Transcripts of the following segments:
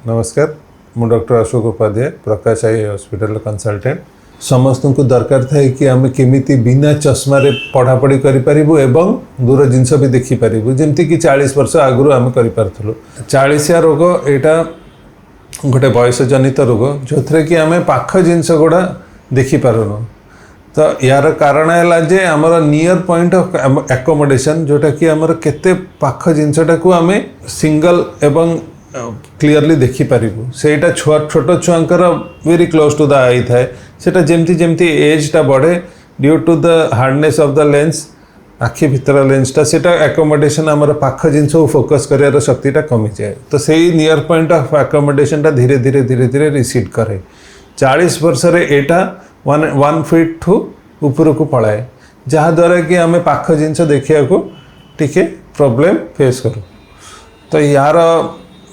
नमस्कार मु डॉक्टर अशोक उपाध्याय प्रकाश eye hospital consultant समस्त को दरकार थाए कि आम केमिति बिना चश्मा रे पढ़ापढ़ी करिपारिबु एवं दूर जिनस भी देखिपारिबु जेमति कि 40 वर्ष आगु आम करिपारथुलु 40 रोग एटा गोटे बयस जनित रोग जो थे कि आम पाख जिनस गुड़ा देखिपारुनु तो यार कारण है जे आमर नियर पॉइंट ऑफ एकोमोडेशन जोटा कि आमर केते पाख जिनसटा को आम सिंगल एवं क्लीयरली देखिपारू सेटा छोट छुआंकर very close to the eye थाए सेटा जेमती जेमती एजटा बढ़े due to the hardness of the lens आखि भितर लेंसटा सेटा एकोमोडेशन आमर पाख जिनस फोकस कर शक्तिटा कमी जाए तो सही नियर पॉइंट ऑफ एकोमोडेशनटा धीरे धीरे धीरे धीरे रिसीड करे 40 वर्ष रे एटा 1 फीट ठू ऊपर को पलाए जहाद्वारा कि आम पाख जिनस देखा को टिके प्रोब्लेम फेस करूँ तो यार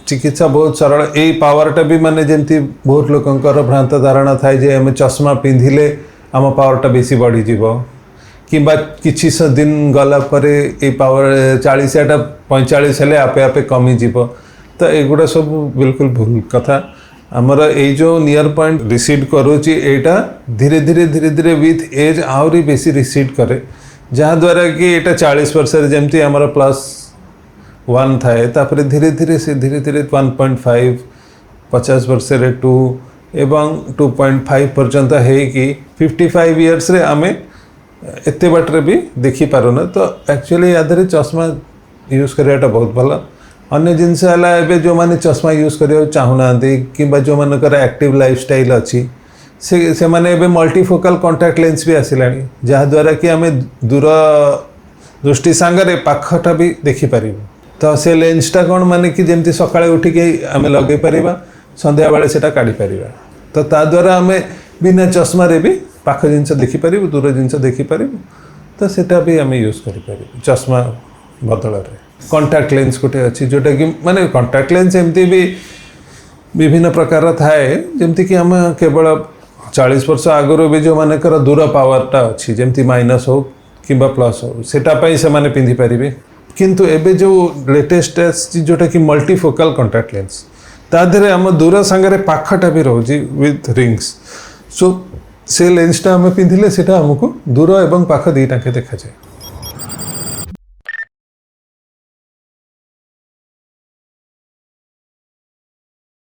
चिकित्सा बहुत सरल यही पावरटा भी माने जमती बहुत लोकंकर भ्रांत धारणा थाए जे आम चश्मा पिंधिले आम पावरटा बेसी बढ़ी जीवो किंबा किछि दिन गला परे ए पावर 40टा 45 हेले आपे आपे कमी जीवो तो एगुड़ा सब बिल्कुल भूल कथा आमर ए जो नियर पॉइंट रिसीड करूची एटा धीरे धीरे धीरे धीरे विथ एज आहरी बेसी रिसीड करे जहाद्वारा कि एटा 40 वर्ष जमती आमर +1 थाए तापर धीरे धीरे से धीरे धीरे 1.5 50 वर्ष रे 2 एवं 2.5 पर्यंत है कि 55 इयर्स रे आमे एते बाटरे भी देखि पारुना तो एक्चुअली यादरे चश्मा यूज करियाटा बहुत भला अन्य जिनस है जो माने चश्मा यूज करिया चाहूना कि जो मानकर एक्टिव लाइफस्टाइल अच्छी से माने एबे मल्टीफोकल कॉन्टैक्ट लेंस भी आसिलानी जहाद्वारा कि आमे दूर दृष्टि सांगरे पाखटा भी देखि पारिबु तो से लेंसटा कौन माने कि जमती सकाळे उठिक आम लगे पारिबा संध्या बेले सेटा काढ़ी पारिबा तो ता द्वारा आम बिना चश्मा रे भी पाख जिनस देखि पारिबु दूर जिनस देखि पारिबु तो सेटा भी आम यूज करि पारिबु चश्मा बदल रे कॉन्टैक्ट लेंस गोटे अच्छी जोटा कि माने कॉन्टैक्ट लेंस एमती भी विभिन्न प्रकार थाए जमती कि आम केवल 40 वर्ष आगु भी जो मानकर दूर पावरटा अच्छी जमती माइनस हो कि प्लस हो सेटापाई से माने पिंधि पारिबे किंतु एबे जो लेटेस्ट जोटा कि मल्टीफोकल कॉन्टैक्ट लेंस ताधरे आम दूर सांगरे पाखटा भी रोजी विथ रिंग्स सो से लेंसटा आम पिंधिले सेटा हमको दूर एवं पाख दीटा के देखा जाए।